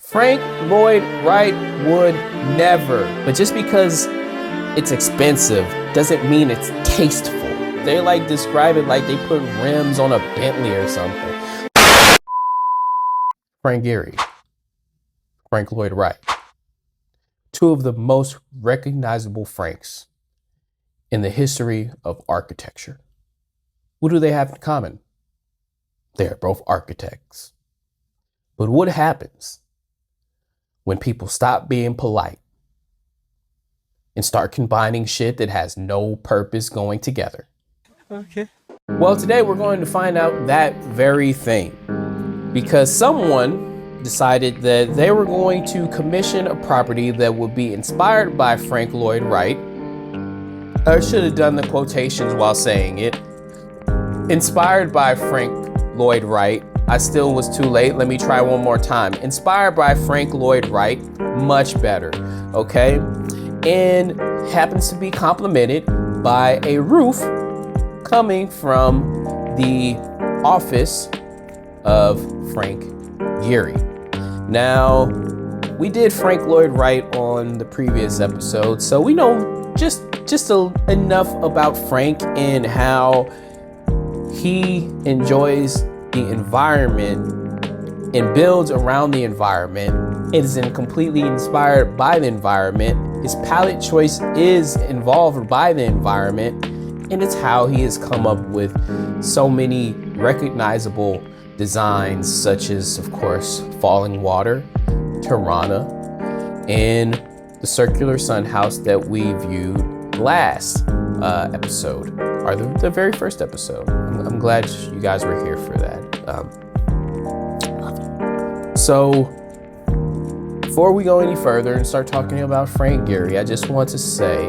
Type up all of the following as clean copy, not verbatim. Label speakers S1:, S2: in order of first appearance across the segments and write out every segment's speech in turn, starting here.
S1: Frank Lloyd Wright would never. But just because it's expensive doesn't mean it's tasteful. They like describe it like they put rims on a Bentley or something. Frank Gehry, Frank Lloyd Wright, two of the most recognizable Franks in the history of architecture. What do they have in common? They're both architects. But what happens when people stop being polite and start combining shit that has no purpose going together?
S2: Okay.
S1: Well, today we're going to find out that very thing, because someone decided that they were going to commission a property that would be inspired by Frank Lloyd Wright. I should have done the quotations while saying it. Inspired by Frank Lloyd Wright. I still was too late. Let me try one more time. Inspired by Frank Lloyd Wright. Much better. Okay? And happens to be complemented by a roof coming from the office of Frank Gehry. Now, we did Frank Lloyd Wright on the previous episode, so we know just enough about Frank and how he enjoys the environment and builds around the environment. It is completely inspired by the environment. His palette choice is involved by the environment, and it's how he has come up with so many recognizable designs, such as, of course, Falling Water, Tirana, and the circular sun house that we viewed last episode, or the very first episode. I'm glad you guys were here for that. So, before we go any further and start talking about Frank Gehry, I just want to say,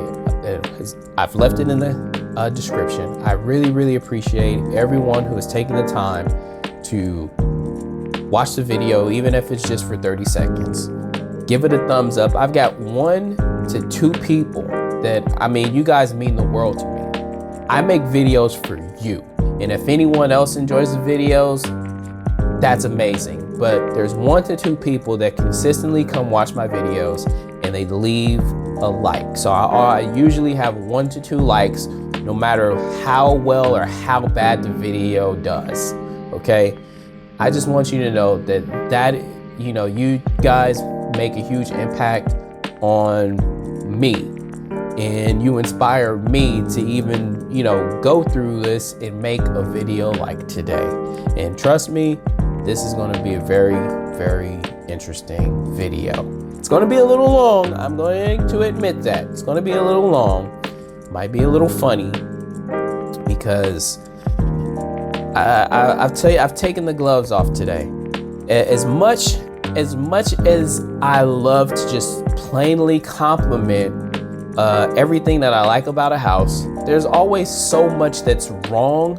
S1: I've left it in the description. I really appreciate everyone who has taken the time to watch the video, even if it's just for 30 seconds. Give it a thumbs up. I've got 1 to 2 people that, you guys mean the world to me. I make videos for you. And if anyone else enjoys the videos, that's amazing. But there's 1 to 2 people that consistently come watch my videos and they leave a like. So I usually have 1 to 2 likes, no matter how well or how bad the video does. Okay? I just want you to know that you guys make a huge impact on me, and you inspire me to even, go through this and make a video like today. And trust me, this is going to be a very interesting video. It's going to be a little long. I'm going to admit that. It's going to be a little long. Might be a little funny, because I've taken the gloves off today. As much as I love to just plainly compliment everything that I like about a house, there's always so much that's wrong,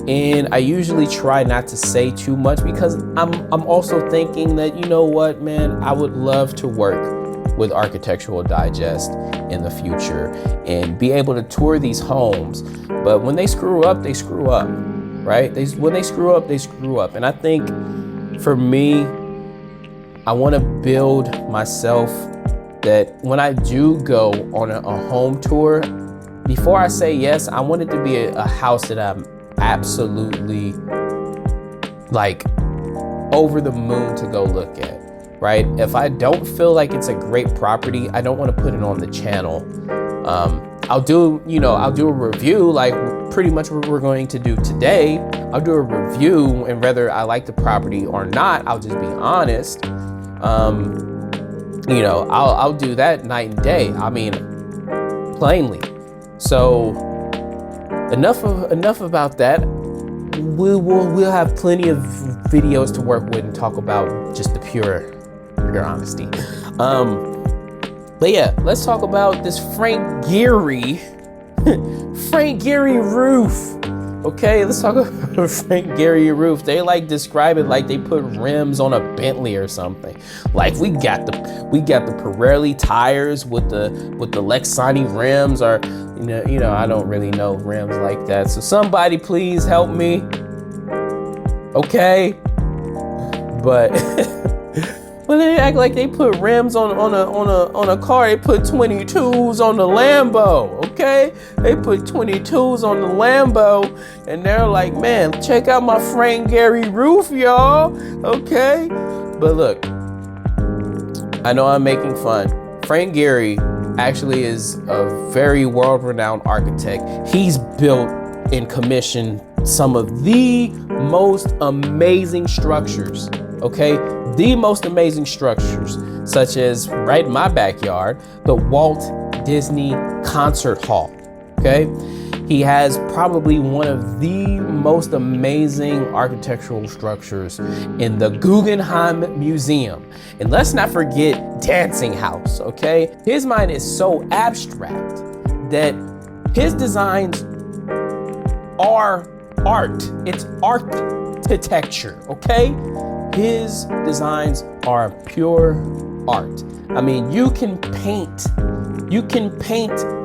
S1: and I usually try not to say too much, because I'm also thinking that, you know what, man, I would love to work with Architectural Digest in the future and be able to tour these homes. But when they screw up, they screw up, right? When they screw up, they screw up. And I think for me, I want to build myself that when I do go on a home tour, before I say yes, I want it to be a house that I'm absolutely like over the moon to go look at, right? If I don't feel like it's a great property, I don't want to put it on the channel. I'll do a review, like pretty much what we're going to do today. I'll do a review, and whether I like the property or not, I'll just be honest. I'll do that night and day. Plainly. So enough about that. We'll have plenty of videos to work with and talk about just the pure honesty. But yeah, let's talk about this Frank Gehry roof. Okay, let's talk about Frank Gehry roof. They describe it like they put rims on a Bentley or something. Like we got the Pirelli tires with the Lexani rims, or I don't really know rims like that. So somebody please help me. Okay, but Well, they act like they put rims on a car. They put 22s on the Lambo, okay? They put 22s on the Lambo, and they're like, man, check out my Frank Gehry roof, y'all, okay? But look, I know I'm making fun. Frank Gehry actually is a very world-renowned architect. He's built and commissioned some of the most amazing structures, okay? The most amazing structures, such as right in my backyard, the Walt Disney Concert Hall, okay? He has probably one of the most amazing architectural structures in the Guggenheim Museum. And let's not forget Dancing House, okay? His mind is so abstract that his designs are art. It's architecture, okay? His designs are pure art. I mean, you can paint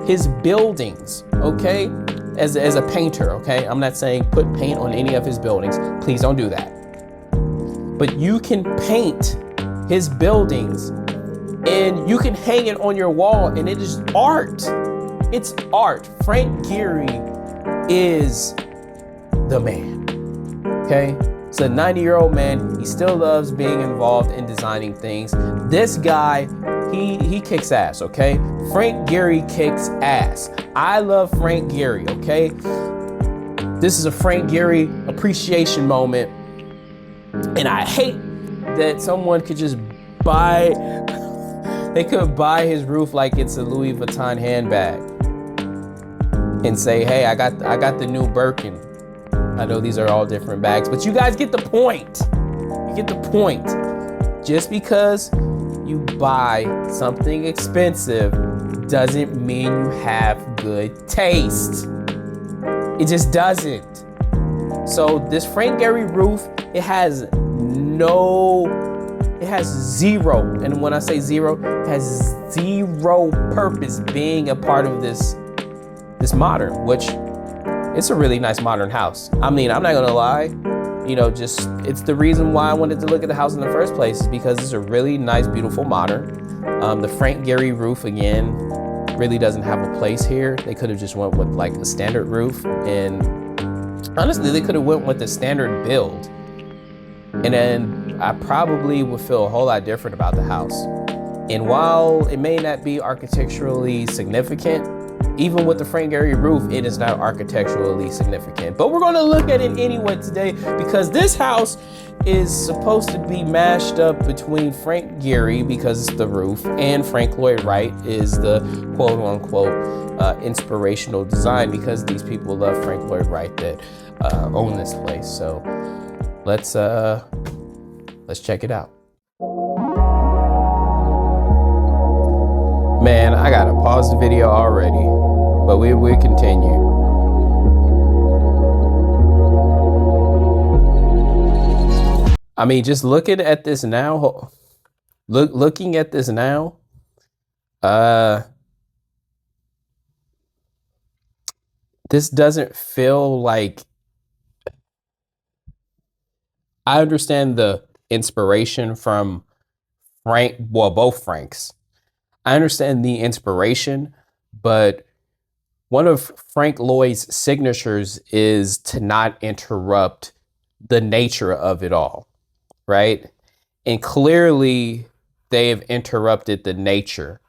S1: his buildings, okay? As a painter, okay? I'm not saying put paint on any of his buildings. Please don't do that. But you can paint his buildings and you can hang it on your wall and it is art. It's art. Frank Gehry is the man, okay? It's a 90-year-old man. He still loves being involved in designing things. This guy, he kicks ass, okay? Frank Gehry kicks ass. I love Frank Gehry, okay? This is a Frank Gehry appreciation moment. And I hate that someone could just they could buy his roof like it's a Louis Vuitton handbag and say, hey, I got the new Birkin. I know these are all different bags, but you guys get the point. You get the point. Just because you buy something expensive doesn't mean you have good taste. It just doesn't. So this Frank Gehry roof, it has zero, and when I say zero, it has zero purpose being a part of this modern, which it's a really nice modern house. I mean, I'm not gonna lie, it's the reason why I wanted to look at the house in the first place is because it's a really nice, beautiful modern. The Frank Gehry roof, again, really doesn't have a place here. They could have just went with like a standard roof, and honestly, they could have went with the standard build. And then I probably would feel a whole lot different about the house. And while it may not be architecturally significant, even with the Frank Gehry roof, it is not architecturally significant. But we're gonna look at it anyway today because this house is supposed to be mashed up between Frank Gehry, because it's the roof, and Frank Lloyd Wright is the quote unquote inspirational design, because these people love Frank Lloyd Wright that own this place. So let's check it out. Man, I gotta pause the video already, but we will continue. I mean, just looking at this now, looking at this now, this doesn't feel like, I understand the inspiration from Frank, well, both Franks. I understand the inspiration, but one of Frank Lloyd's signatures is to not interrupt the nature of it all, right? And clearly they have interrupted the nature,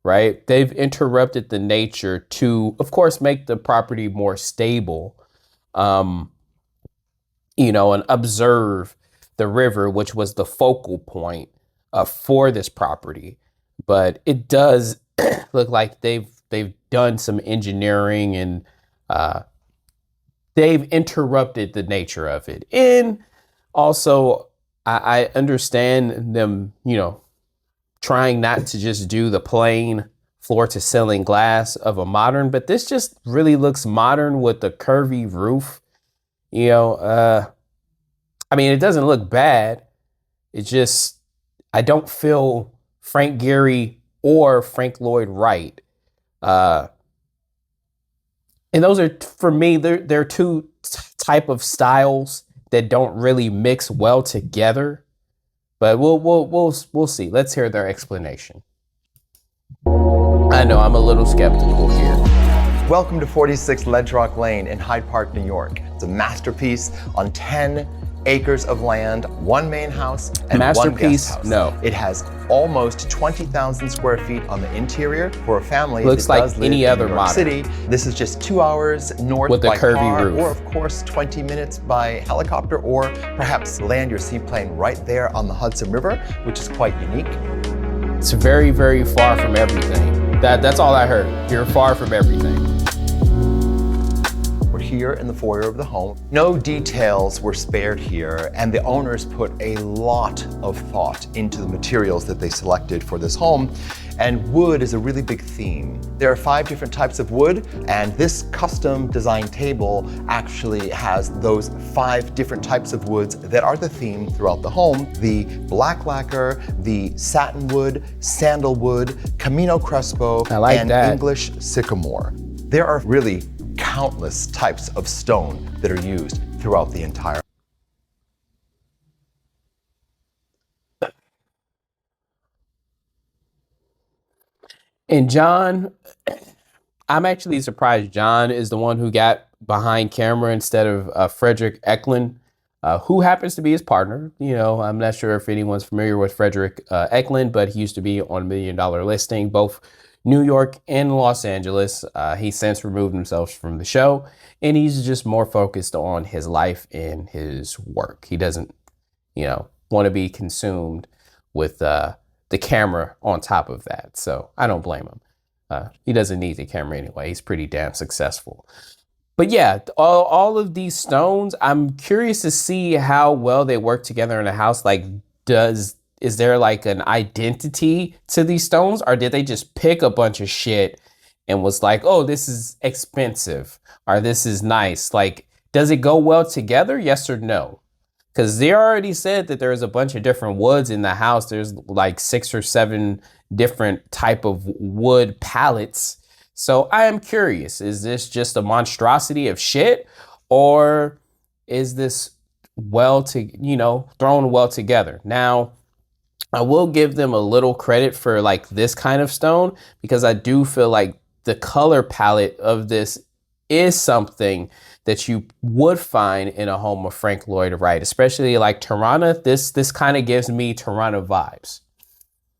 S1: right? They've interrupted the nature to, of course, make the property more stable, and observe the river, which was the focal point for this property. But it does look like they've done some engineering and they've interrupted the nature of it. And also, I understand them, trying not to just do the plain floor to ceiling glass of a modern, but this just really looks modern with the curvy roof. I mean, it doesn't look bad. It just, I don't feel Frank Gehry or Frank Lloyd Wright. And those are, for me, they're two type of styles that don't really mix well together. But we'll see. Let's hear their explanation. I know I'm a little skeptical here.
S2: Welcome to 46 Ledge Rock Lane in Hyde Park, New York. It's a masterpiece on 10 acres of land, one main house, and one guest house.
S1: No.
S2: It has almost 20,000 square feet on the interior for a family
S1: Looks
S2: that
S1: like
S2: does live
S1: any
S2: in
S1: other
S2: New York
S1: model.
S2: City. This is just 2 hours north
S1: with a
S2: by
S1: curvy
S2: car,
S1: roof.
S2: or of course 20 minutes by helicopter, or perhaps land your seaplane right there on the Hudson River, which is quite unique.
S1: It's very, very far from everything. That's all I heard. You're far from everything.
S2: We're here in the foyer of the home. No details were spared here, and the owners put a lot of thought into the materials that they selected for this home, and wood is a really big theme. There are 5 different types of wood, and this custom design table actually has those 5 different types of woods that are the theme throughout the home. The black lacquer, the satin wood, sandalwood, Camino Crespo, and English sycamore. There are really countless types of stone that are used throughout the entire.
S1: And John, I'm actually surprised John is the one who got behind camera instead of Frederick Eklund, who happens to be his partner. You know, I'm not sure if anyone's familiar with Frederick Eklund, but he used to be on $1 Million Listing, both New York and Los Angeles. He's since removed himself from the show, and he's just more focused on his life and his work. He doesn't, want to be consumed with the camera on top of that. So I don't blame him. He doesn't need the camera anyway. He's pretty damn successful. But yeah, all of these stones, I'm curious to see how well they work together in a house. Like, is there like an identity to these stones, or did they just pick a bunch of shit and was like, oh, this is expensive, or this is nice? Like, does it go well together? Yes or no? Because they already said that there's a bunch of different woods in the house. There's like 6 or 7 different type of wood palettes. So I am curious, is this just a monstrosity of shit, or is this thrown well together? Now, I will give them a little credit for like this kind of stone, because I do feel like the color palette of this is something that you would find in a home of Frank Lloyd Wright, especially like Tirana. This kind of gives me Tirana vibes.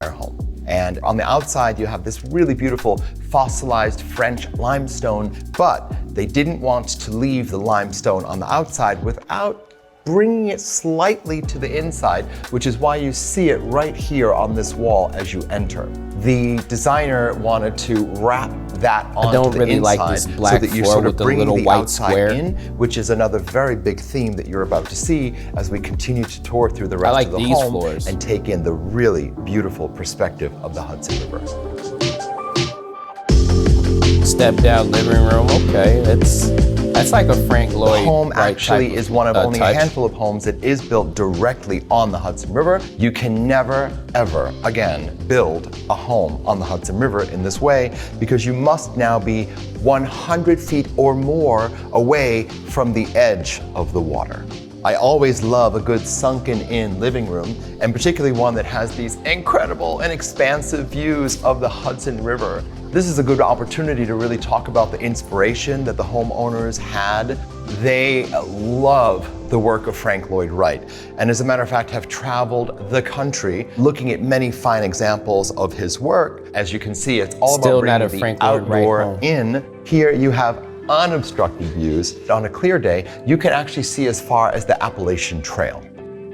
S2: Home. And on the outside, you have this really beautiful fossilized French limestone, but they didn't want to leave the limestone on the outside without bringing it slightly to the inside, which is why you see it right here on this wall as you enter. The designer wanted to wrap that onto the inside,
S1: like this black
S2: so that you
S1: floor
S2: sort of
S1: with the
S2: bring
S1: little
S2: the
S1: white
S2: outside
S1: square
S2: in, which is another very big theme that you're about to see as we continue to tour through the rest of the home
S1: floors
S2: and take in the really beautiful perspective of the Hudson River.
S1: Step down living room. Okay, that's like a Frank Lloyd.
S2: The home
S1: Wright
S2: actually is one of only
S1: touch.
S2: a handful of homes that is built directly on the Hudson River. You can never, ever again build a home on the Hudson River in this way, because you must now be 100 feet or more away from the edge of the water. I always love a good sunken in living room, and particularly one that has these incredible and expansive views of the Hudson River. This is a good opportunity to really talk about the inspiration that the homeowners had. They love the work of Frank Lloyd Wright, and as a matter of fact have traveled the country looking at many fine examples of his work. As you can see, it's all about bringing the outdoor in. Here you have unobstructed views. On a clear day, you can actually see as far as the Appalachian Trail.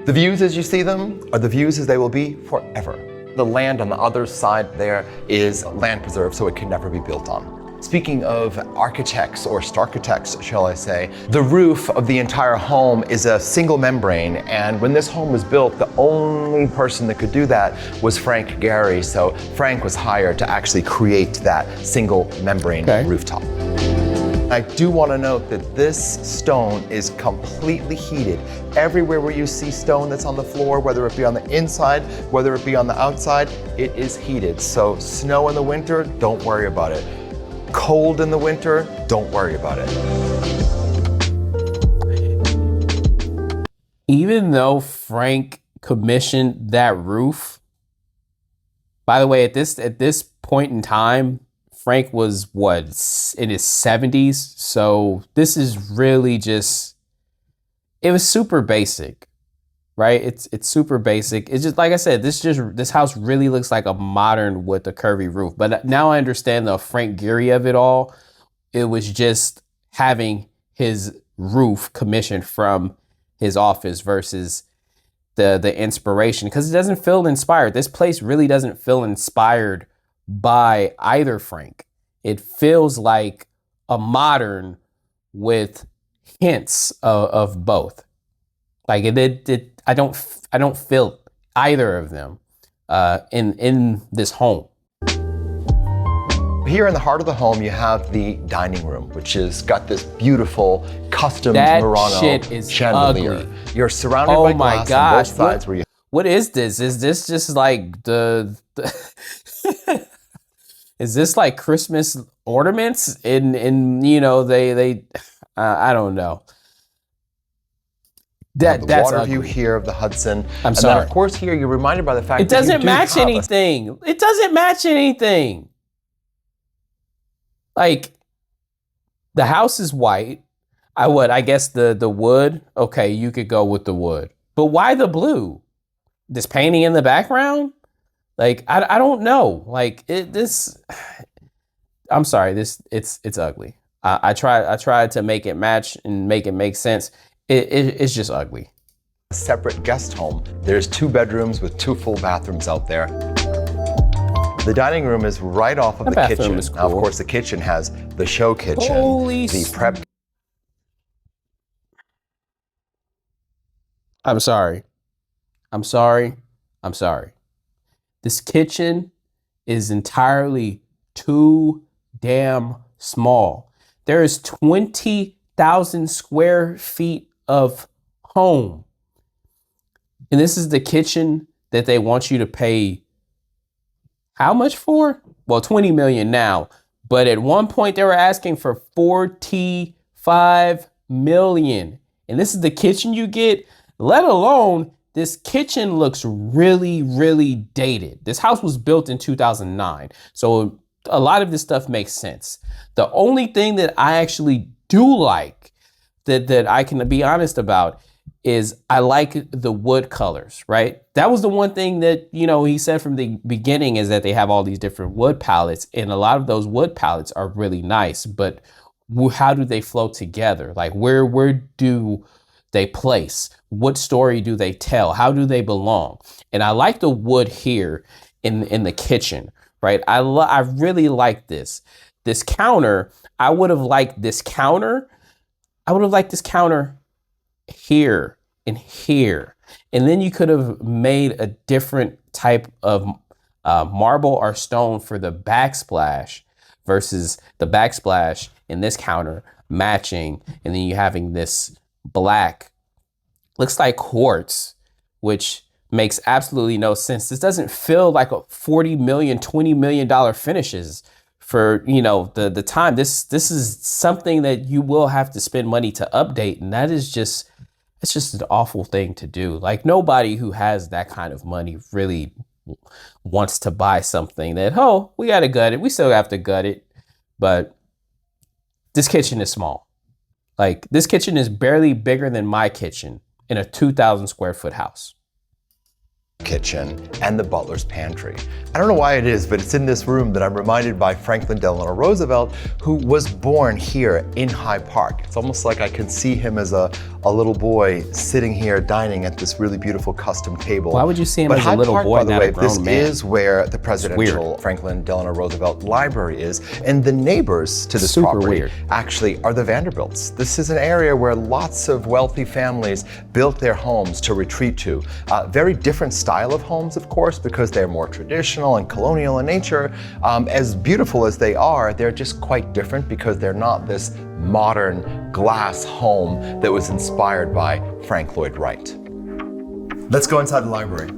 S2: The views as you see them are the views as they will be forever. The land on the other side there is land preserved, so it can never be built on. Speaking of architects, or starchitects, shall I say, the roof of the entire home is a single membrane, and when this home was built, the only person that could do that was Frank Gehry, so Frank was hired to actually create that single membrane rooftop. I do want to note that this stone is completely heated. Everywhere where you see stone that's on the floor, whether it be on the inside, whether it be on the outside, it is heated. So snow in the winter, don't worry about it. Cold in the winter, don't worry about it.
S1: Even though Frank commissioned that roof. By the way, at this point in time, Frank was what, in his 70s. So this is really just, it was super basic, right? It's super basic. It's just, like I said, this house really looks like a modern with a curvy roof. But now I understand the Frank Gehry of it all. It was just having his roof commissioned from his office versus the inspiration, because it doesn't feel inspired. This place really doesn't feel inspired by either Frank. It feels like a modern with hints of both. Like I don't feel either of them in this home.
S2: Here in the heart of the home, you have the dining room, which has got this beautiful custom Murano
S1: shit is
S2: chandelier.
S1: ugly.
S2: You're surrounded by glass on both sides.
S1: What is this? Is this just like the is this like Christmas ornaments? In you know, they I don't know.
S2: The
S1: That's
S2: water
S1: ugly.
S2: view here of the Hudson.
S1: I'm sorry.
S2: Then of course here you're reminded by the fact
S1: It
S2: that
S1: doesn't
S2: you
S1: match anything. It doesn't match anything. Like, the house is white. I guess the wood, okay, you could go with the wood. But why the blue? This painting in the background? Like, I don't know. Like, I'm sorry, it's ugly. I tried to make it match and make it make sense. It's just ugly.
S2: A separate guest home. There's 2 bedrooms with 2 full bathrooms out there. The dining room is right off of the kitchen.
S1: Is cool.
S2: Now, of course, the kitchen has the show kitchen, the prep.
S1: I'm sorry. This kitchen is entirely too damn small. There is 20,000 square feet of home. And this is the kitchen that they want you to pay how much for? Well, 20 million now. But at one point they were asking for 45 million. And this is the kitchen you get, let alone this kitchen looks really, really dated. This house was built in 2009. So a lot of this stuff makes sense. The only thing that I actually do like that I can be honest about is I like the wood colors, right? That was the one thing that, you know, he said from the beginning is that they have all these different wood palettes, and a lot of those wood palettes are really nice, but how do they flow together? Like where do they place? What story do they tell? How do they belong? And I like the wood here in the kitchen, right? I really like this counter. I would have liked this counter here and here, and then you could have made a different type of marble or stone for the backsplash versus the backsplash in this counter matching, and then you having this black, looks like quartz, which makes absolutely no sense. This doesn't feel like a $40 million, $20 million finishes for, you know, the time. This is something that you will have to spend money to update, and that is just, it's just an awful thing to do. Like, nobody who has that kind of money really wants to buy something that, oh, we gotta gut it. We still have to gut it. But this kitchen is small. Like, this kitchen is barely bigger than my kitchen in a 2,000 square foot house.
S2: Kitchen and the butler's pantry. I don't know why it is, but it's in this room that I'm reminded by Franklin Delano Roosevelt, who was born here in Hyde Park. It's almost like I can see him as a little boy sitting here dining at this really beautiful custom table.
S1: Why would you see him as a little boy, not a grown man?
S2: This is where the presidential Franklin Delano Roosevelt Library is, and the neighbors to this property actually are the Vanderbilts. This is an area where lots of wealthy families built their homes to retreat to. Very different style of homes, of course, because they're more traditional and colonial in nature. As beautiful as they are, they're just quite different because they're not this modern glass home that was inspired by Frank Lloyd Wright. Let's go inside the library.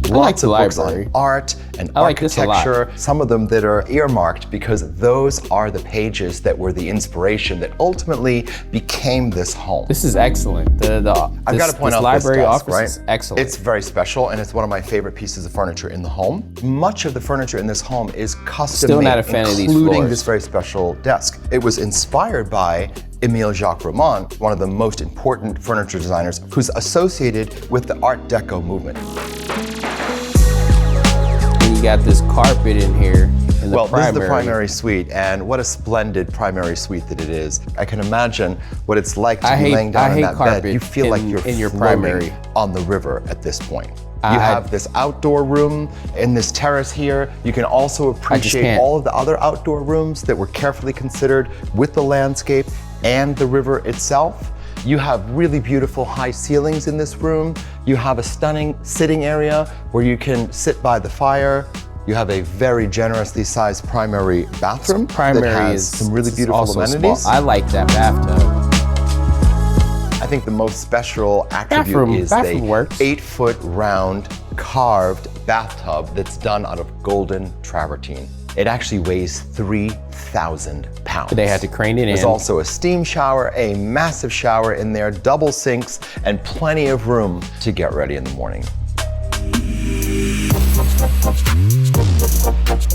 S2: Lots
S1: the
S2: of books
S1: library.
S2: on art and
S1: I like this a lot.
S2: architecture, some of them that are earmarked because those are the pages that were the inspiration that ultimately became this home.
S1: This is excellent.
S2: I've got to point out
S1: library
S2: this desk,
S1: office
S2: right?
S1: is excellent.
S2: It's very special, and it's one of my favorite pieces of furniture in the home. Much of the furniture in this home is custom
S1: Still
S2: made,
S1: not a fan of these
S2: including
S1: floors.
S2: this very special desk. It was inspired by Émile Jacques Roman, one of the most important furniture designers who's associated with the Art Deco movement.
S1: And you got this carpet in here in the
S2: Well,
S1: primary.
S2: this is the primary suite, and what a splendid primary suite that it is. I can imagine what it's like to be laying down in that bed. You feel like you're
S1: in your
S2: floating
S1: primary.
S2: on the river at this point. You have this outdoor room in this terrace here. You can also appreciate
S1: can't.
S2: all of the other outdoor rooms that were carefully considered with the landscape and the river itself. You have really beautiful high ceilings in this room. You have a stunning sitting area where you can sit by the fire. You have a very generously sized primary bathroom that has some really beautiful
S1: also
S2: amenities.
S1: small. I like that bathtub.
S2: I think the most special attribute is
S1: bathroom
S2: the
S1: works.
S2: 8-foot round carved bathtub that's done out of golden travertine. It actually weighs 3,000 pounds.
S1: They had to crane it
S2: There's
S1: in.
S2: also a steam shower, a massive shower in there, double sinks, and plenty of room to get ready in the morning.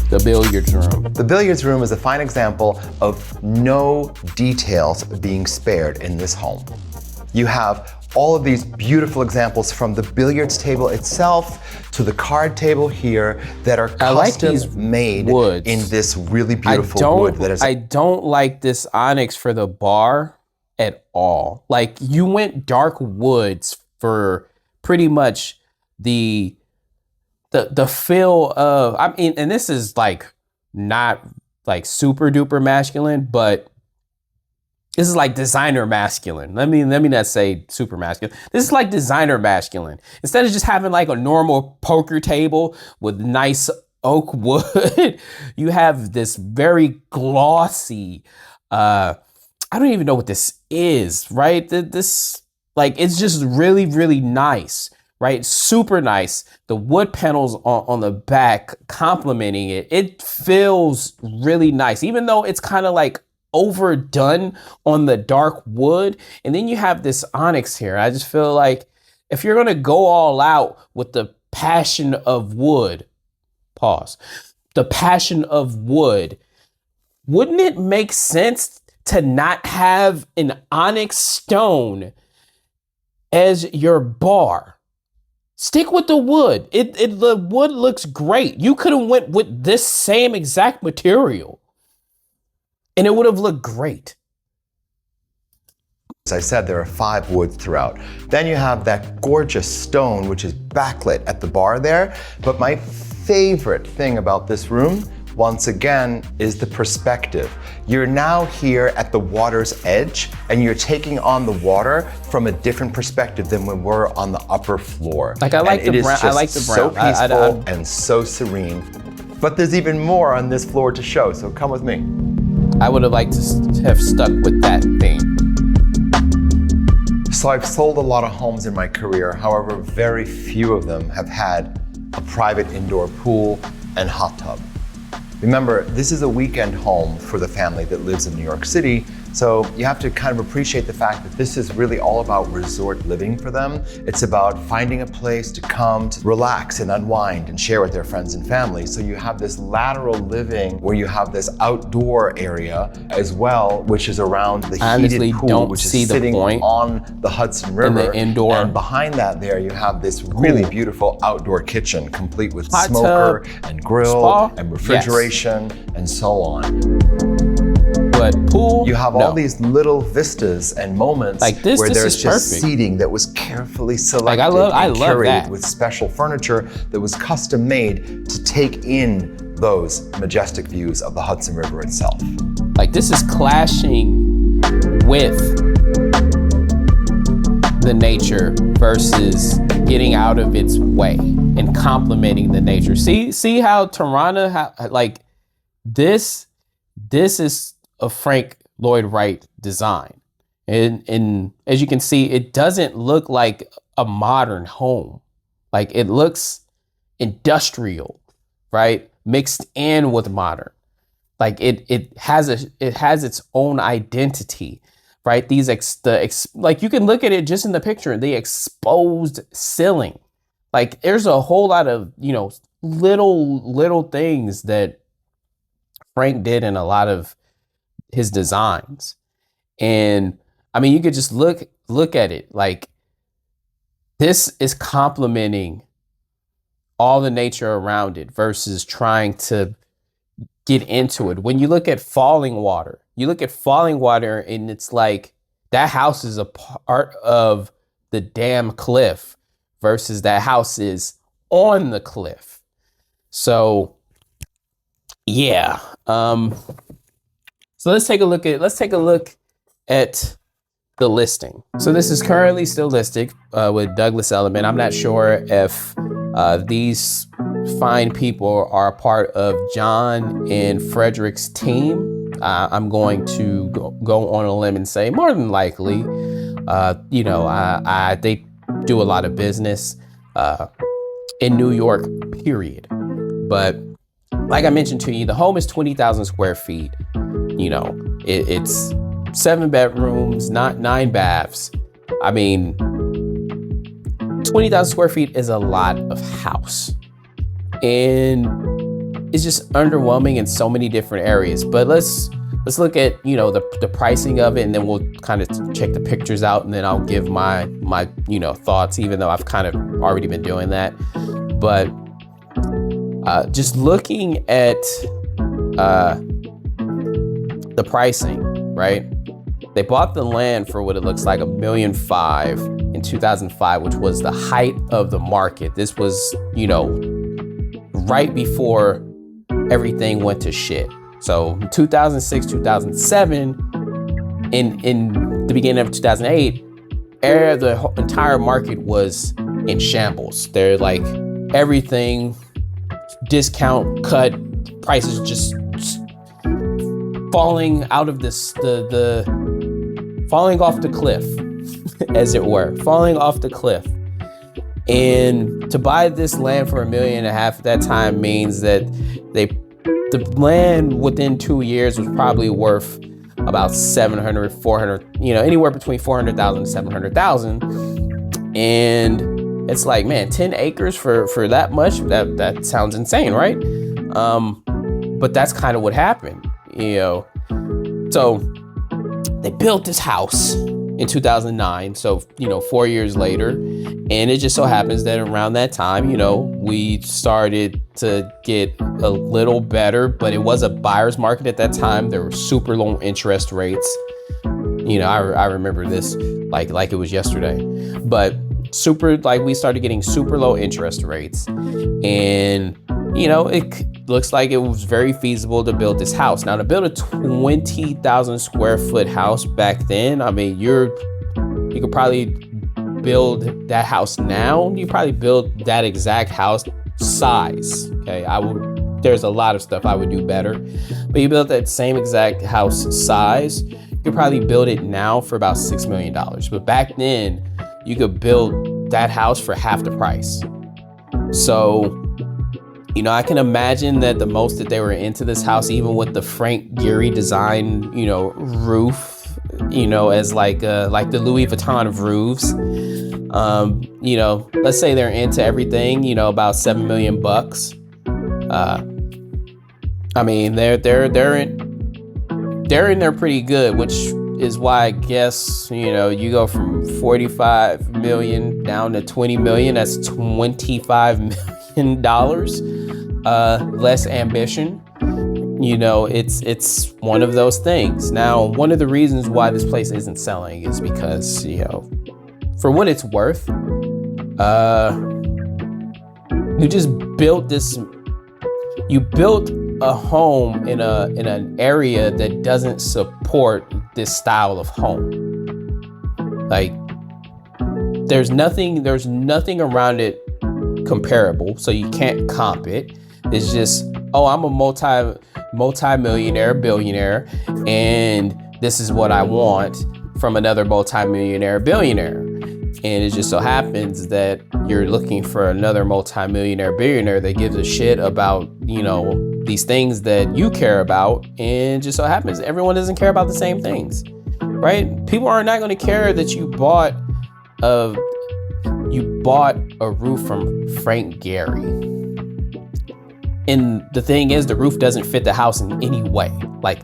S1: The billiards room.
S2: The billiards room is a fine example of no details being spared in this home. You have all of these beautiful examples from the billiards table itself to the card table here that are custom made
S1: woods.
S2: in this really beautiful wood.
S1: I don't like this onyx for the bar at all. Like, you went dark woods for pretty much the feel of, I mean, and this is like not like super duper masculine, but this is like designer masculine. Let me not say super masculine. This is like designer masculine. Instead of just having like a normal poker table with nice oak wood, you have this very glossy, I don't even know what this is, right? This, like, it's just really, really nice, right? Super nice. The wood panels on the back complementing it. It feels really nice, even though it's kind of like overdone on the dark wood. And then you have this onyx here. I just feel like if you're going to go all out with the passion of wood, the passion of wood, wouldn't it make sense to not have an onyx stone as your bar? Stick with the wood. The wood looks great. You could have went with this same exact material and it would have looked great.
S2: As I said, there are 5 woods throughout. Then you have that gorgeous stone, which is backlit at the bar there. But my favorite thing about this room, once again, is the perspective. You're now here at the water's edge, and you're taking on the water from a different perspective than when we're on the upper floor.
S1: Like, I like
S2: and
S1: the brown. I like the
S2: so
S1: brown.
S2: peaceful and so serene. But there's even more on this floor to show, so come with me.
S1: I would have liked to have stuck with that theme.
S2: So I've sold a lot of homes in my career. However, very few of them have had a private indoor pool and hot tub. Remember, this is a weekend home for the family that lives in New York City, so you have to kind of appreciate the fact that this is really all about resort living for them. It's about finding a place to come to relax and unwind and share with their friends and family. So you have this lateral living where you have this outdoor area as well, which is around the heated pool, which is sitting on the Hudson River.
S1: The indoor.
S2: And behind that there, you have this really beautiful outdoor kitchen, complete with
S1: Hot
S2: smoker
S1: tub,
S2: and grill
S1: spa,
S2: and refrigeration and so on.
S1: But pool,
S2: you have all these little vistas and moments
S1: like this,
S2: where
S1: this
S2: there's
S1: is
S2: just
S1: perfect.
S2: seating that was carefully selected
S1: Like, I
S2: and
S1: love
S2: curated
S1: that.
S2: with special furniture that was custom made to take in those majestic views of the Hudson River itself.
S1: Like, this is clashing with the nature versus getting out of its way and complementing the nature. See how Tirana, like this is a Frank Lloyd Wright design. And as you can see, it doesn't look like a modern home. Like, it looks industrial, right? Mixed in with modern. Like it has its own identity, right? Like you can look at it just in the picture, the exposed ceiling. Like there's a whole lot of, little things that Frank did in a lot of his designs. And I mean, you could just look at it like this is complementing all the nature around it versus trying to get into it. When you look at falling water, and it's like that house is a part of the damn cliff versus that house is on the cliff. So yeah. So let's take a look at the listing. So this is currently still listed with Douglas Elliman. I'm not sure if these fine people are a part of John and Frederick's team. I'm going to go on a limb and say more than likely, they do a lot of business in New York, period. But like I mentioned to you, the home is 20,000 square feet. It's 7 bedrooms, not 9 baths. I mean, 20,000 square feet is a lot of house. And it's just underwhelming in so many different areas. But let's look at, the pricing of it, and then we'll kind of check the pictures out, and then I'll give my thoughts, even though I've kind of already been doing that. But just looking at the pricing, right? They bought the land for what it looks like $1.5 million in 2005, which was the height of the market. This was, right before everything went to shit. So 2006, 2007, in the beginning of 2008, the entire market was in shambles. They're like everything, discount, cut, prices just falling out of falling off the cliff, as it were, falling off the cliff. And to buy this land for $1.5 million at that time means that the land within 2 years was probably worth about 700, 400, anywhere between 400,000 to 700,000. And it's like, man, 10 acres for that much, that sounds insane, right? But that's kind of what happened, So they built this house in 2009. So, 4 years later, and it just so happens that around that time, we started to get a little better, but it was a buyer's market at that time. There were super low interest rates. I remember this like it was yesterday, but we started getting super low interest rates, and it looks like it was very feasible to build this house. Now, to build a 20,000 square foot house back then, I mean, you could probably build that house now. You probably build that exact house size. Okay, there's a lot of stuff I would do better, but you build that same exact house size, you could probably build it now for about $6 million. But back then, you could build that house for half the price. So, I can imagine that the most that they were into this house, even with the Frank Gehry design, roof, as like the Louis Vuitton of roofs, let's say they're into everything, about $7 million. I mean, they're in there pretty good, which is why I guess, you go from 45 million down to 20 million. That's $25 million less ambition. It's one of those things. Now, one of the reasons why this place isn't selling is because, for what it's worth, you just built this. You built a home in an area that doesn't support this style of home. Like, there's nothing around it comparable, so you can't comp it. It's just, I'm a multi-millionaire, billionaire, and this is what I want from another multi-millionaire, billionaire. And it just so happens that you're looking for another multimillionaire billionaire that gives a shit about, these things that you care about. And it just so happens everyone doesn't care about the same things, right? People are not going to care that you bought a roof from Frank Gehry. And the thing is, the roof doesn't fit the house in any way. Like,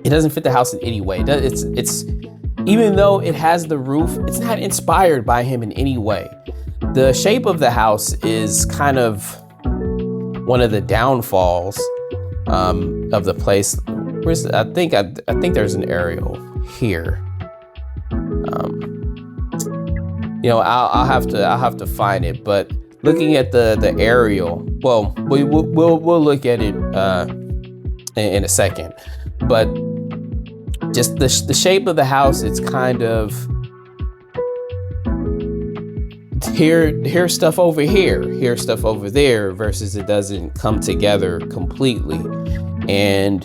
S1: it doesn't fit the house in any way. It's even though it has the roof, it's not inspired by him in any way. The shape of the house is kind of one of the downfalls of the place. I think there's an aerial here. I'll have to find it. But looking at the aerial, well, we'll look at it in a second. But just the shape of the house, it's kind of here's stuff over here, here's stuff over there, versus it doesn't come together completely. And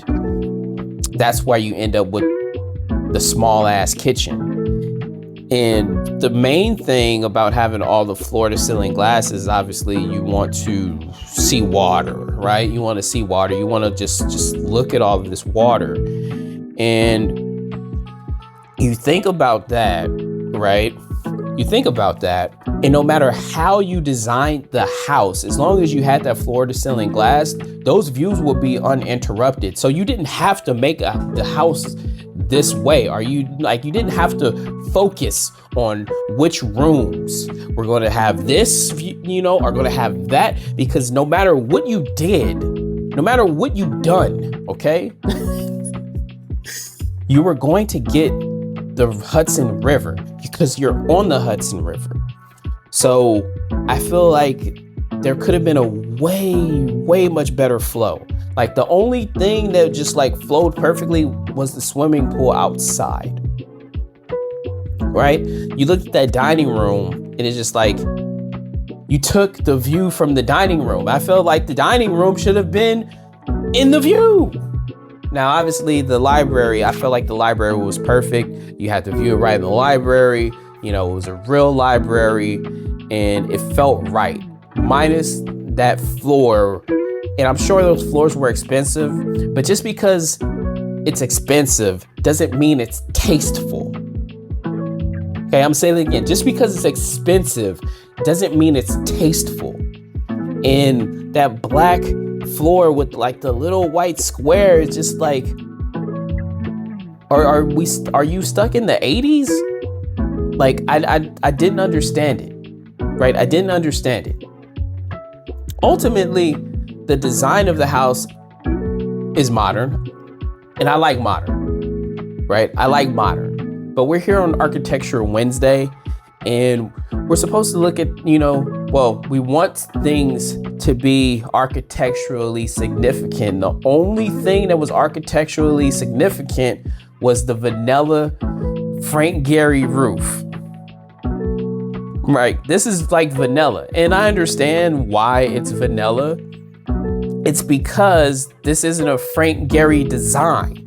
S1: that's why you end up with the small ass kitchen. And the main thing about having all the floor to ceiling glass is obviously you want to see water, right? You want to see water. You want to just look at all of this water. And you think about that, right? You think about that, and no matter how you designed the house, as long as you had that floor to ceiling glass, those views will be uninterrupted. So you didn't have to make the house this way. You didn't have to focus on which rooms we're going to have this, are going to have that, because no matter what you did, no matter what you've done, okay, you were going to get the Hudson River because you're on the Hudson River. So I feel like there could have been a way much better flow. Like, the only thing that just flowed perfectly was the swimming pool outside, right? You looked at that dining room and it's just you took the view from the dining room. I felt like the dining room should have been in the view. Now, obviously, the library, I felt like the library was perfect. You had the view right in the library. It was a real library and it felt right. Minus that floor. And I'm sure those floors were expensive, but just because it's expensive doesn't mean it's tasteful. Okay, I'm saying it again. Just because it's expensive doesn't mean it's tasteful. And that black floor with the little white square is just are you stuck in the 80s? I didn't understand it, right? I didn't understand it. Ultimately, the design of the house is modern, and I like modern, right? I like modern, but we're here on Architecture Wednesday, and we're supposed to look at, we want things to be architecturally significant. The only thing that was architecturally significant was the vanilla Frank Gehry roof. Right, this is vanilla, and I understand why it's vanilla. It's because this isn't a Frank Gehry design,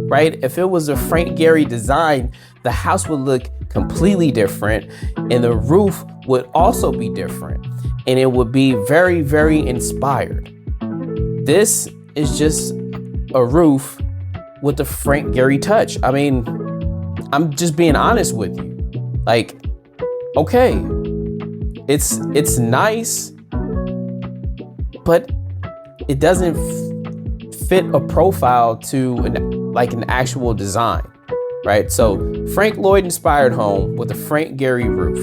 S1: right? If it was a Frank Gehry design, the house would look completely different, and the roof would also be different, and it would be very, very inspired. This is just a roof with the Frank Gehry touch. I mean, I'm just being honest with you. Okay, it's nice, but it doesn't fit a profile to an actual design, right? So Frank Lloyd inspired home with a Frank Gehry roof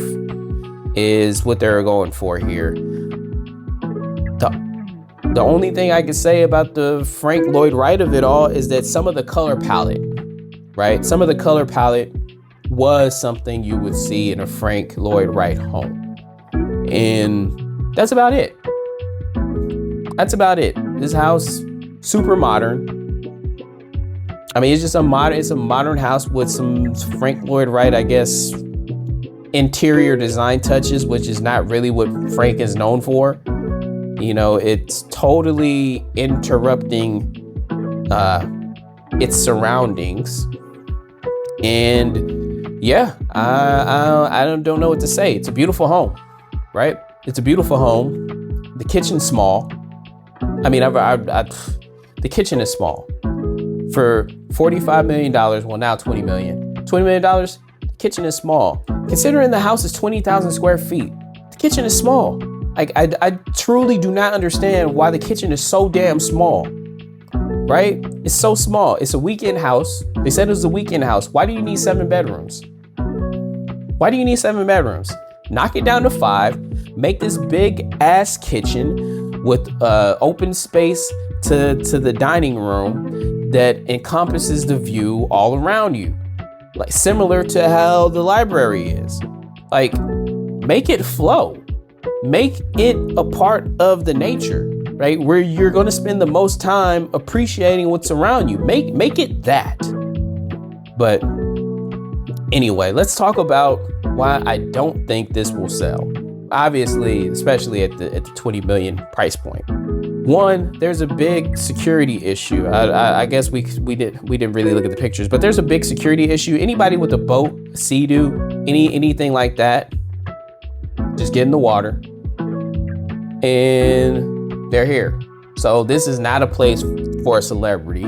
S1: is what they're going for here. The only thing I can say about the Frank Lloyd Wright of it all is that some of the color palette, right? Some of the color palette was something you would see in a Frank Lloyd Wright home. And that's about it. That's about it. This house, super modern. I mean, it's just a modern house with some Frank Lloyd Wright, I guess, interior design touches, which is not really what Frank is known for. It's totally interrupting its surroundings. And Yeah, I don't know what to say. It's a beautiful home, right? It's a beautiful home. The kitchen's small. I mean, the kitchen is small. For $45 million, well, now $20 million. $20 million, the kitchen is small. Considering the house is 20,000 square feet, the kitchen is small. Like, I truly do not understand why the kitchen is so damn small, right? It's so small. It's a weekend house. They said it was a weekend house. Why do you need 7 bedrooms? Why do you need 7 bedrooms? Knock it down to 5. Make this big ass kitchen with open space to the dining room that encompasses the view all around you. Like, similar to how the library is. Like, make it flow. Make it a part of the nature, right? Where you're going to spend the most time appreciating what's around you. Make it that. But anyway, let's talk about why I don't think this will sell. Obviously, especially at the 20 million price point. One, there's a big security issue. I guess we didn't really look at the pictures, but there's a big security issue. Anybody with a boat, a Sea-Doo, anything like that, just get in the water and they're here. So this is not a place for a celebrity,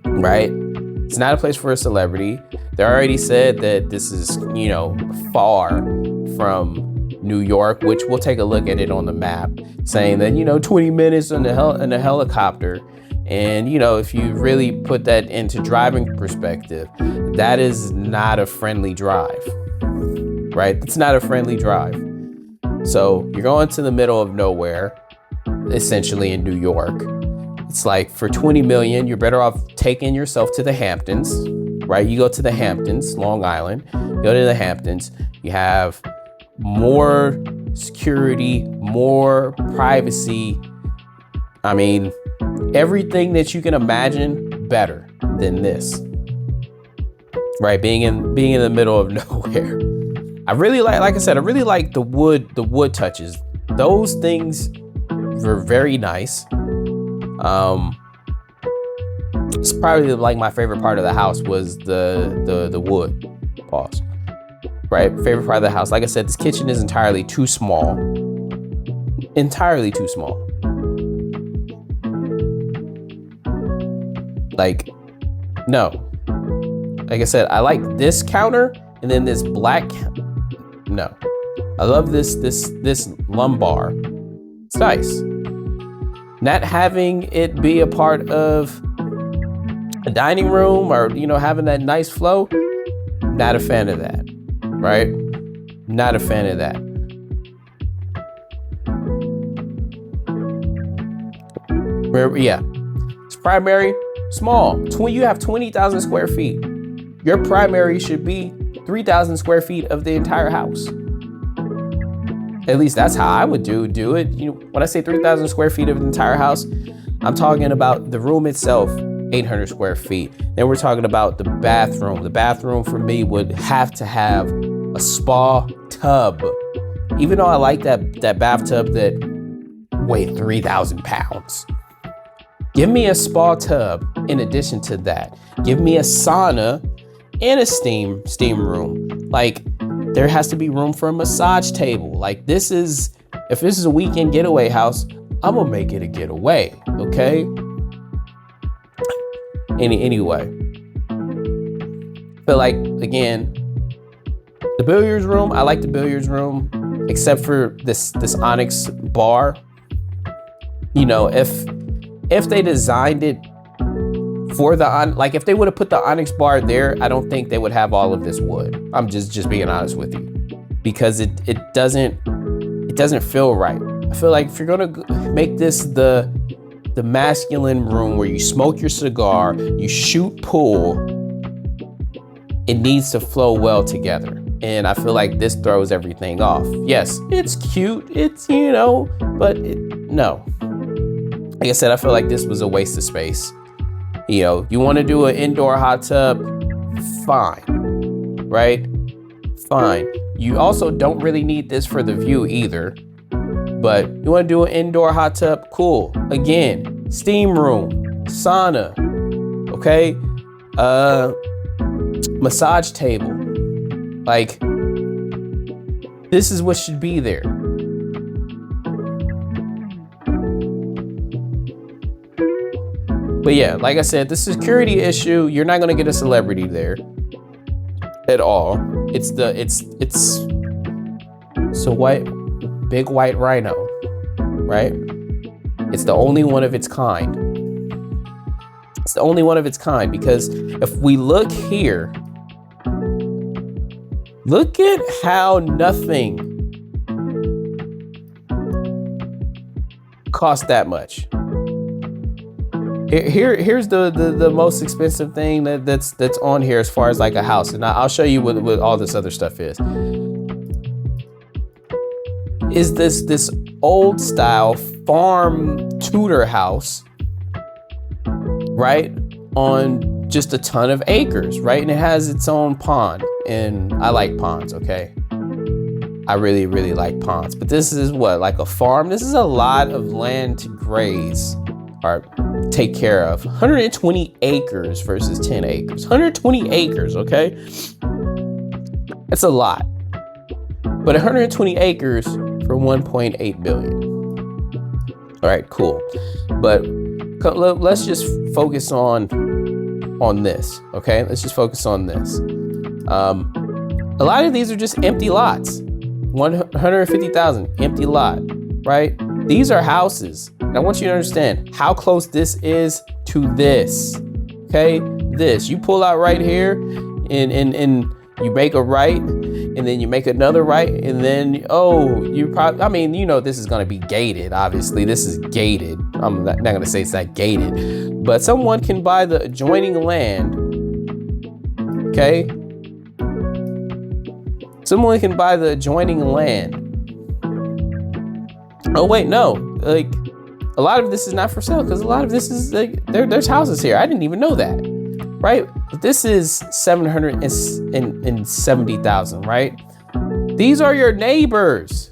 S1: right? It's not a place for a celebrity. They already said that this is, far from New York, which we'll take a look at it on the map, saying that, 20 minutes in a helicopter. And, if you really put that into driving perspective, that is not a friendly drive, right? It's not a friendly drive. So you're going to the middle of nowhere, essentially in New York. It's like, for 20 million, you're better off taking yourself to the Hamptons, right? You go to the Hamptons, Long Island, you go to the Hamptons, you have more security, more privacy. I mean, everything that you can imagine better than this, right? Being in the middle of nowhere. I really like I said, I really like the wood touches. Those things were very nice. It's probably like my favorite part of the house was the wood. Pause. Right? Favorite part of the house. Like I said, this kitchen is entirely too small. Entirely too small. Like, no. Like I said, I like this counter and then this black. No. I love this lumbar. It's nice. Not having it be a part of a dining room or, having that nice flow. Not a fan of that. Right? Not a fan of that. Yeah. It's primary, small. You have 20,000 square feet. Your primary should be 3,000 square feet of the entire house. At least that's how I would do it. When I say 3,000 square feet of the entire house, I'm talking about the room itself, 800 square feet. Then we're talking about the bathroom. The bathroom for me would have to have a spa tub. Even though I like that bathtub that weighed 3,000 pounds. Give me a spa tub in addition to that. Give me a sauna and a steam room. Like, there has to be room for a massage table. Like, if this is a weekend getaway house, I'm gonna make it a getaway, okay? Anyway. But like, again, the billiards room, I like the billiards room, except for this Onyx bar. If they designed it for if they would have put the Onyx bar there, I don't think they would have all of this wood. I'm just being honest with you, because it doesn't feel right. I feel like if you're gonna make this the masculine room where you smoke your cigar, you shoot pool, it needs to flow well together. And I feel like this throws everything off. Yes, it's cute, but no. Like I said, I feel like this was a waste of space. You want to do an indoor hot tub, fine, right? Fine. You also don't really need this for the view either. But you want to do an indoor hot tub, cool. Again, steam room, sauna, okay? massage table. Like, this is what should be there. But yeah, like I said, the security issue, you're not gonna get a celebrity there at all. It's big white rhino, right? It's the only one of its kind. It's the only one of its kind, because if we look here, look at how nothing cost that much. Here's the most expensive thing that's on here as far as like a house, and I'll show you what all this other stuff is. Is this old style farm Tudor house, right, on just a ton of acres, right? And it has its own pond, and I like ponds, okay? I really, really like ponds. But this is what, like a farm? This is a lot of land to graze or take care of. 120 acres versus 10 acres. 120 acres, okay? That's a lot. But 120 acres for 1.8 billion. All right, cool. But let's just focus on this, okay? Let's just focus on this. A lot of these are just empty lots. 150,000 empty lot, right? These are houses. And I want you to understand how close this is to this, okay? This, you pull out right here and you make a right, and then you make another right, and then, this is gonna be gated, obviously. This is gated. I'm not gonna say it's not gated, but someone can buy the adjoining land, okay? Someone can buy the adjoining land. Oh wait, no, like a lot of this is not for sale, because a lot of this is like, there's houses here. I didn't even know that, right? But this is 770,000, right? These are your neighbors.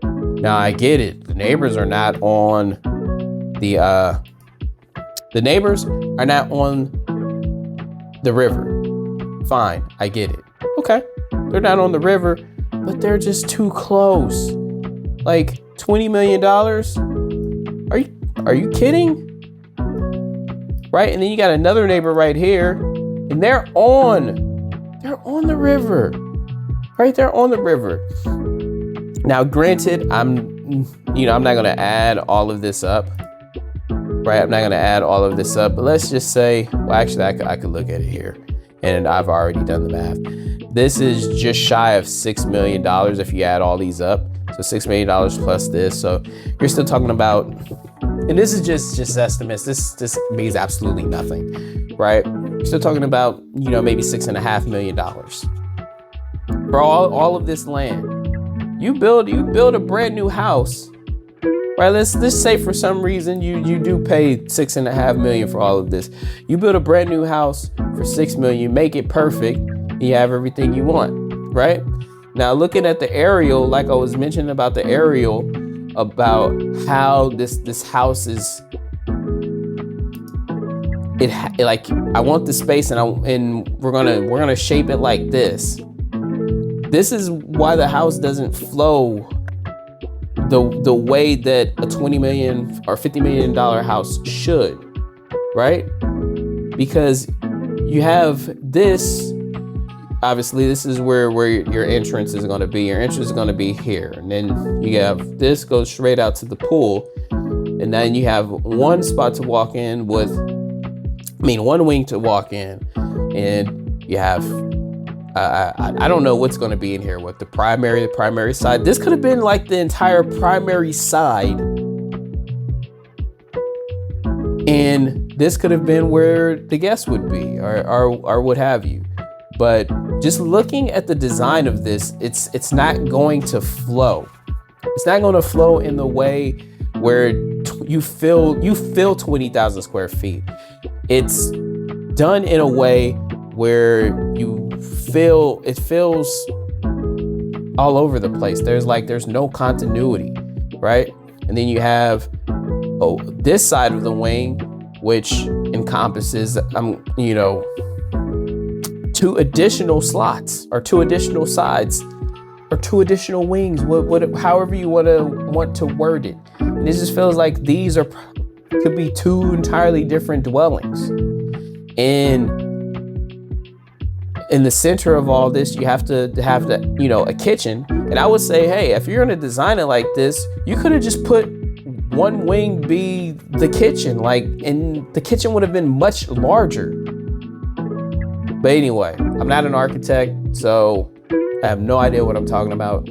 S1: Now I get it. The neighbors are not on the neighbors are not on the river. Fine, I get it. Okay, they're not on the river, but they're just too close. Like $20 million? Are you kidding? Right? And then you got another neighbor right here, and they're on the river. Right? They're on the river. Now, granted, I'm not gonna add all of this up. Right? I'm not gonna add all of this up, but let's just say, well, actually, I could look at it here, and I've already done the math. This is just shy of $6 million if you add all these up. So $6 million plus this. So you're still talking about, and this is just estimates. This means absolutely nothing, right? You're still talking about, maybe $6.5 million for all of this land. You build a brand new house, right? Let's say for some reason you do pay $6.5 million for all of this. You build a brand new house for $6 million, you make it perfect, and you have everything you want, right? Now, looking at the aerial, like I was mentioning about the aerial, about how this house is, I want the space, and we're gonna shape it like this. This is why the house doesn't flow the way that a $20 million or $50 million house should, right? Because you have this. Obviously, this is where your entrance is going to be. Your entrance is going to be here. And then you have this goes straight out to the pool. And then you have one spot to walk in one wing to walk in. And you have, I don't know what's going to be in here with the primary side. This could have been like the entire primary side. And this could have been where the guests would be or what have you. But just looking at the design of this, it's not going to flow. It's not going to flow in the way where you fill 20,000 square feet. It's done in a way where it feels all over the place. There's no continuity, right? And then you have this side of the wing, which encompasses 2 additional slots or 2 additional sides or 2 additional wings, however you want to word it. And it just feels like these could be 2 entirely different dwellings. And in the center of all this, you have to have a kitchen. And I would say, hey, if you're gonna design it like this, you could have just put one wing be the kitchen, and the kitchen would have been much larger. But anyway, I'm not an architect, so I have no idea what I'm talking about.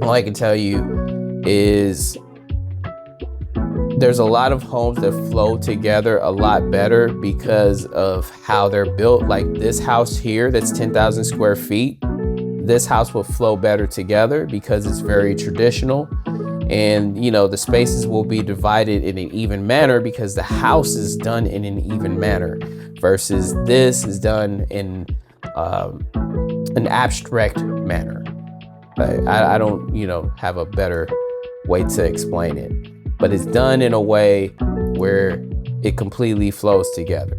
S1: All I can tell you is there's a lot of homes that flow together a lot better because of how they're built. Like this house here, that's 10,000 square feet. This house will flow better together because it's very traditional. And, the spaces will be divided in an even manner because the house is done in an even manner versus this is done in an abstract manner. I don't, have a better way to explain it. But it's done in a way where it completely flows together.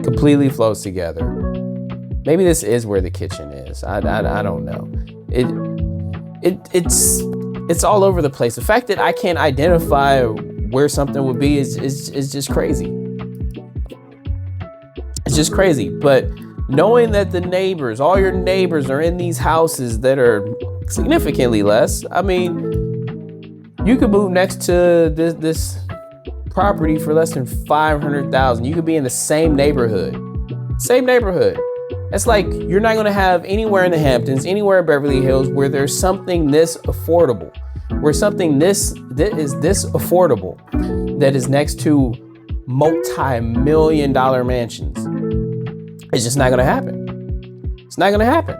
S1: Completely flows together. Maybe this is where the kitchen is. I don't know. It's all over the place. The fact that I can't identify where something would be is just crazy. It's just crazy. But knowing that all your neighbors are in these houses that are significantly less, I mean, you could move next to this property for less than $500,000. You could be in the same neighborhood. It's like you're not going to have anywhere in the Hamptons, anywhere in Beverly Hills where there's something this affordable, where something that is this affordable that is next to multi-million-dollar mansions. It's just not going to happen. It's not going to happen.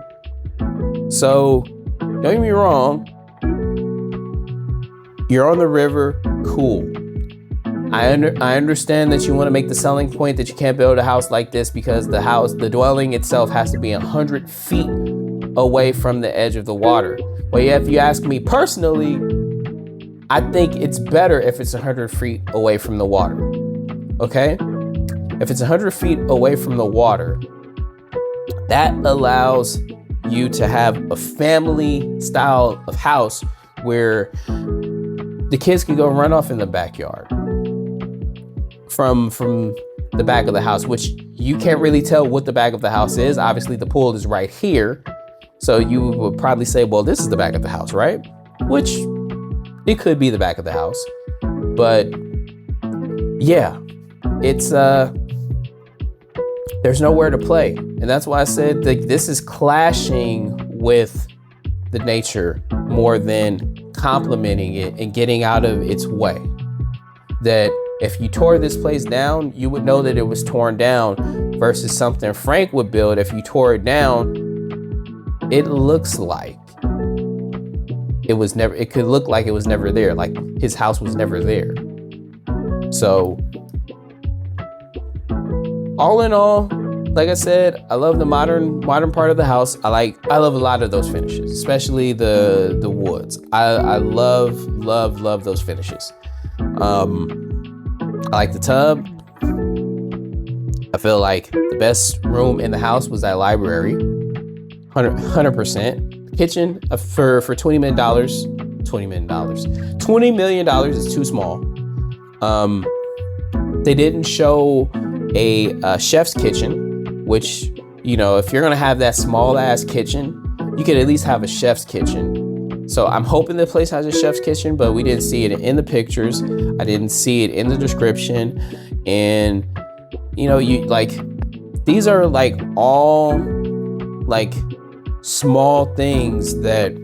S1: So don't get me wrong. You're on the river, cool. I understand that you want to make the selling point that you can't build a house like this because the dwelling itself has to be 100 feet away from the edge of the water. Well, yeah, if you ask me personally, I think it's better if it's 100 feet away from the water. Okay? If it's 100 feet away from the water, that allows you to have a family style of house where the kids can go run off in the backyard from the back of the house, which you can't really tell what the back of the house is. Obviously, the pool is right here. So you would probably say, well, this is the back of the house, right? Which it could be the back of the house. But yeah, it's there's nowhere to play. And that's why I said that this is clashing with the nature more than complementing it and getting out of its way. That if you tore this place down, you would know that it was torn down versus something Frank would build. If you tore it down, it looks like it could look like it was never there, like his house was never there. So all in all, like I said, I love the modern part of the house. I love a lot of those finishes, especially the woods. I love those finishes. I like the tub. I feel like the best room in the house was that library. 100%. Kitchen for $20 million. $20 million is too small. They didn't show a chef's kitchen, which, if you're gonna have that small ass kitchen, you could at least have a chef's kitchen. So I'm hoping the place has a chef's kitchen, but we didn't see it in the pictures. I didn't see it in the description. And these are all small things that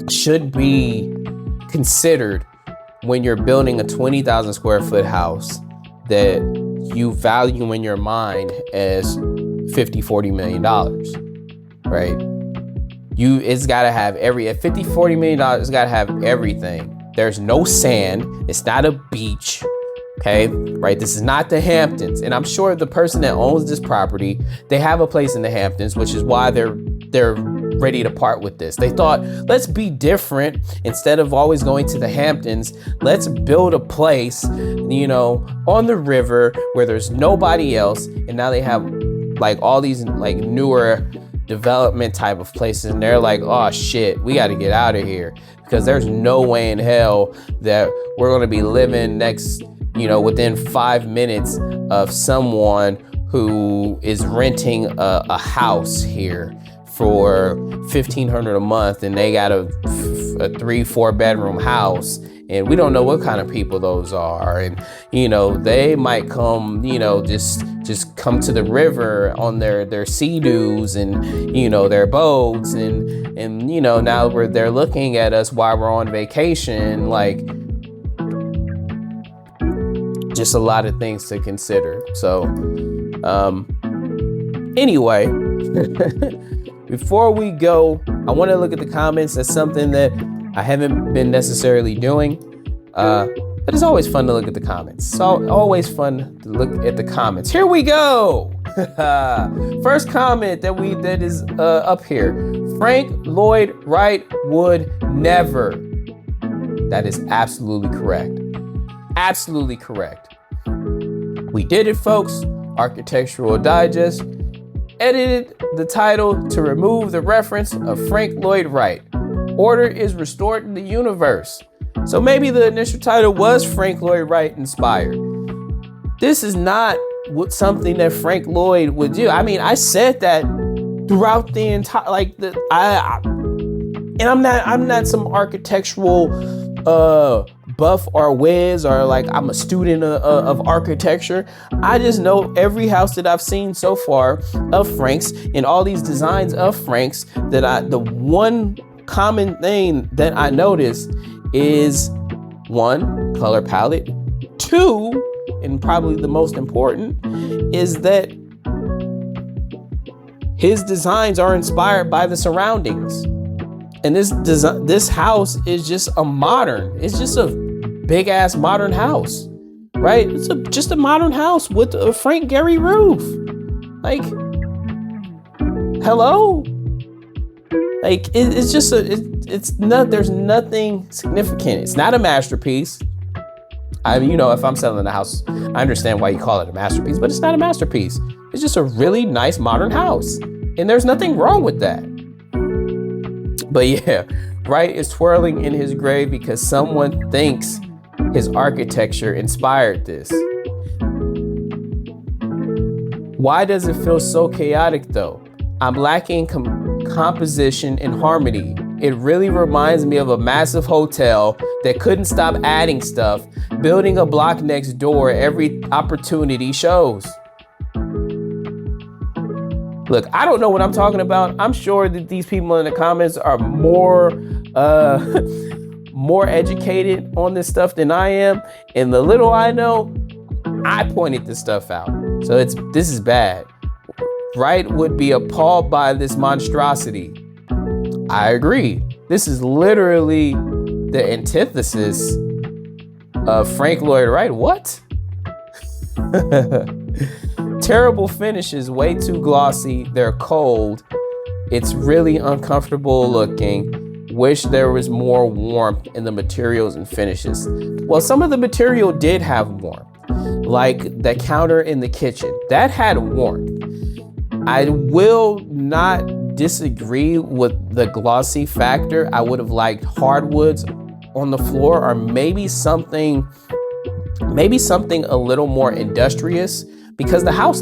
S1: should be considered when you're building a 20,000 square foot house that you value in your mind as $50-40 million, right? It's gotta have at $50-40 million, it's gotta have everything. There's no sand, it's not a beach, okay? Right, this is not the Hamptons. And I'm sure the person that owns this property, they have a place in the Hamptons, which is why they're ready to part with this. They thought, let's be different. Instead of always going to the Hamptons, let's build a place, on the river where there's nobody else. And now they have like all these like newer development type of places, and they're like, oh shit, we got to get out of here, because there's no way in hell that we're going to be living next, within 5 minutes of someone who is renting a house here for $1,500 a month, and they got a 3-4 bedroom house, and we don't know what kind of people those are, and they might come, just come to the river on their sea-doos and their boats, and now they're looking at us while we're on vacation, like, just a lot of things to consider. So anyway, before we go, I want to look at the comments. That's something that I haven't been necessarily doing, but it's always fun to look at the comments. So always fun to look at the comments. Here we go. First comment that is up here. Frank Lloyd Wright would never. That is absolutely correct. Absolutely correct. We did it, folks. Architectural Digest edited the title to remove the reference of Frank Lloyd Wright. Order is restored in the universe. So maybe the initial title was Frank Lloyd Wright inspired. This is not something that Frank Lloyd would do. I mean, I said that throughout the entire, and I'm not some architectural buff or whiz, or like I'm a student of architecture. I just know every house that I've seen so far of Frank's, and all these designs of Frank's, that the one common thing that I noticed is, 1, color palette. 2, and probably the most important, is that his designs are inspired by the surroundings. And this house is just it's just a big ass modern house, right? It's just a modern house with a Frank Gehry roof. Like, hello? Like, it's just there's nothing significant. It's not a masterpiece. If I'm selling a house, I understand why you call it a masterpiece, but it's not a masterpiece. It's just a really nice modern house. And there's nothing wrong with that. But yeah, Wright is twirling in his grave because someone thinks his architecture inspired this. Why does it feel so chaotic though? I'm lacking composition and harmony. It really reminds me of a massive hotel that couldn't stop adding stuff, building a block next door every opportunity shows. Look, I don't know what I'm talking about. I'm sure that these people in the comments are more educated on this stuff than I am. And the little I know, I pointed this stuff out. So this is bad. Wright would be appalled by this monstrosity. I agree. This is literally the antithesis of Frank Lloyd Wright. What? Terrible finishes, way too glossy. They're cold. It's really uncomfortable looking. Wish there was more warmth in the materials and finishes. Well, some of the material did have warmth, like the counter in the kitchen. That had warmth. I will not disagree with the glossy factor. I would have liked hardwoods on the floor, or maybe something a little more industrious, because the house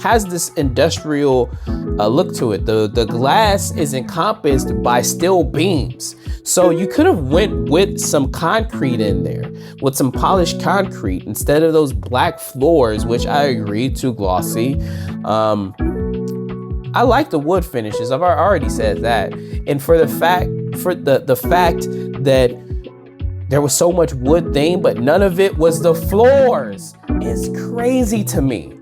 S1: has this industrial look to it. The glass is encompassed by steel beams. So you could have went with some concrete in there, with some polished concrete, instead of those black floors, which I agree, too glossy. I like the wood finishes. I've already said that. And for the fact that there was so much wood thing, but none of it was the floors, is crazy to me.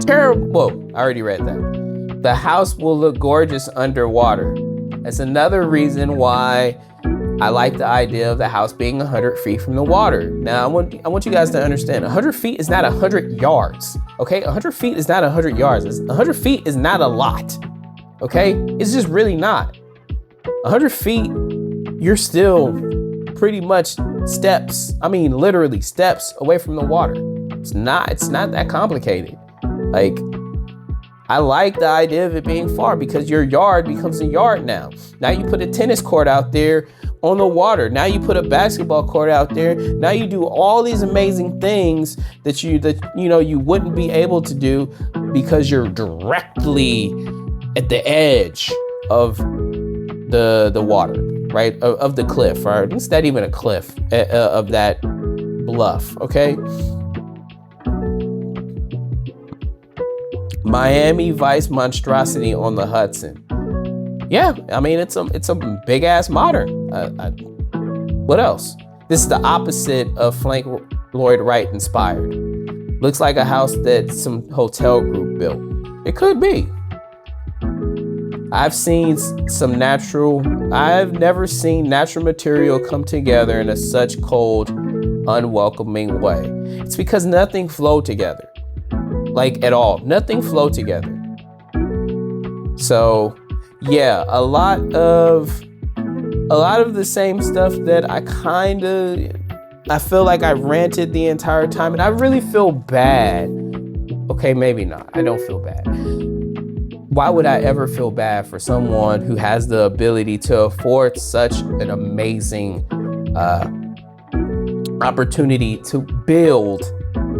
S1: Terrible. Whoa, I already read that. The house will look gorgeous underwater. That's another reason why I like the idea of the house being 100 feet from the water. Now, I want you guys to understand, 100 feet is not 100 yards, okay? 100 feet is not 100 yards. 100 feet is not a lot, okay? It's just really not. 100 feet, you're still pretty much literally steps away from the water. It's not that complicated. Like, I like the idea of it being far because your yard becomes a yard now. Now you put a tennis court out there on the water. Now you put a basketball court out there. Now you do all these amazing things that you wouldn't be able to do because you're directly at the edge of the water, right? Of the cliff, or it's not even a cliff, of that bluff, okay? Miami Vice monstrosity on the Hudson. Yeah, I mean, it's a big ass modern. What else? This is the opposite of Frank Lloyd Wright inspired. Looks like a house that some hotel group built. It could be. I've never seen natural material come together in such cold, unwelcoming way. It's because nothing flowed together. Like, at all. Nothing flowed together. So, yeah, a lot of the same stuff that I feel like I ranted the entire time, and I really feel bad. Okay, maybe not. I don't feel bad. Why would I ever feel bad for someone who has the ability to afford such an amazing opportunity to build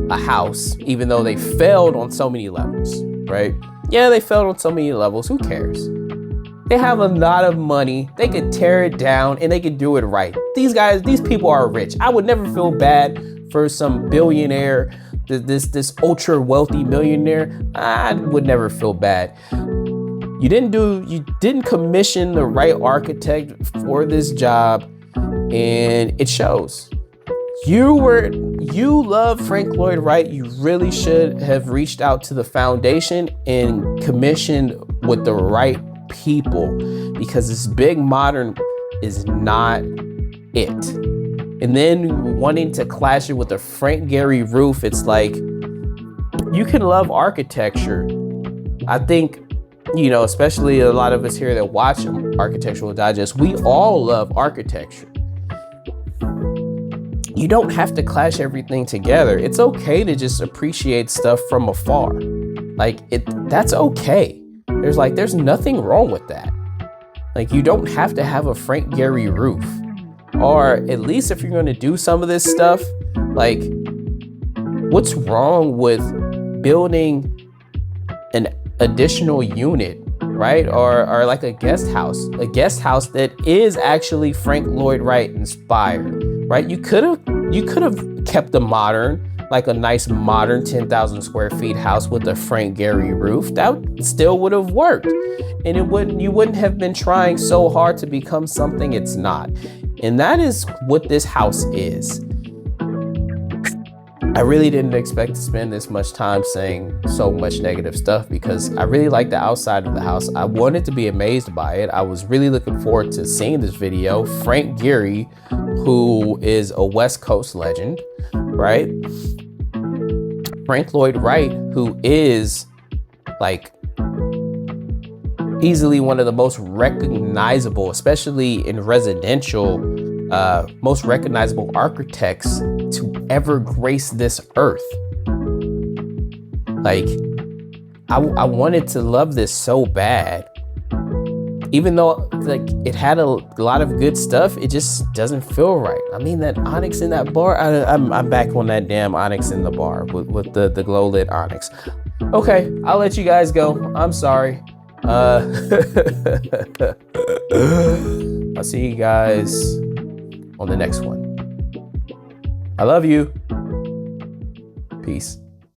S1: a house, even though they failed on so many levels, right? Yeah, they failed on so many levels. Who cares? They have a lot of money. They could tear it down and they could do it right. These people are rich. I would never feel bad for some billionaire, this ultra wealthy millionaire. I would never feel bad. You didn't commission the right architect for this job, and it shows. You love Frank Lloyd Wright. You really should have reached out to the foundation and commissioned with the right people, because this big modern is not it. And then wanting to clash it with a Frank Gehry roof, it's like, you can love architecture. I think, especially a lot of us here that watch Architectural Digest, we all love architecture. You don't have to clash everything together. It's okay to just appreciate stuff from afar. That's okay. There's nothing wrong with that. Like, you don't have to have a Frank Gehry roof. Or at least if you're going to do some of this stuff, like, what's wrong with building an additional unit, right? Or like a guest house that is actually Frank Lloyd Wright inspired, right? You could have kept the modern, like a nice modern 10,000 square feet house with a Frank Gehry roof. That still would have worked. And you wouldn't have been trying so hard to become something it's not. And that is what this house is. I really didn't expect to spend this much time saying so much negative stuff, because I really like the outside of the house. I wanted to be amazed by it. I was really looking forward to seeing this video. Frank Gehry, who is a West Coast legend, right? Frank Lloyd Wright, who is like easily one of the most recognizable, especially in residential, most recognizable architects to ever grace this earth. Like, I wanted to love this so bad. Even though like it had a lot of good stuff, it just doesn't feel right. I mean, that onyx in that bar, I'm back on that damn onyx in the bar with the glow lit onyx. Okay, I'll let you guys go. I'm sorry. I'll see you guys on the next one. I love you. Peace.